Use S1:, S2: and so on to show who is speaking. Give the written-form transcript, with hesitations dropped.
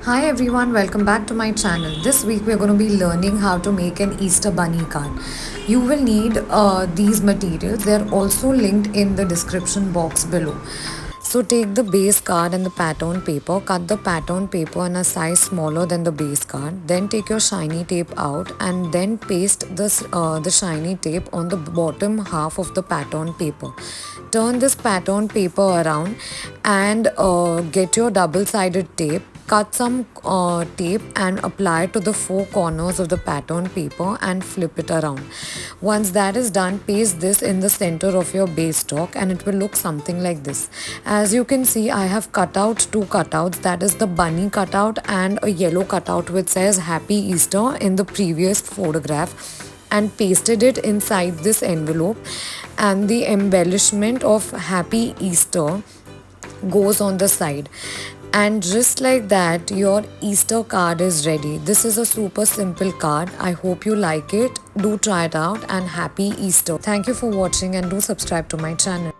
S1: Hi everyone, welcome back to my channel. This week we're going to be learning how to make an Easter bunny card. You will need these materials. They're also linked in the description box below. So take the base card and the pattern paper, cut the pattern paper in a size smaller than the base card. Then take your shiny tape out and then paste the shiny tape on the bottom half of the pattern paper. Turn this pattern paper around and get your double-sided tape. Cut some tape and apply it to the four corners of the pattern paper and flip it around. Once that is done, paste this in the center of your base stock and it will look something like this. As you can see, I have cut out two cutouts, that is the bunny cutout and a yellow cutout which says Happy Easter in the previous photograph, and pasted it inside this envelope, and the embellishment of Happy Easter goes on the side. And just like that, your Easter card is ready. This is a super simple card. I hope you like it. Do try it out and happy Easter. Thank you for watching and do subscribe to my channel.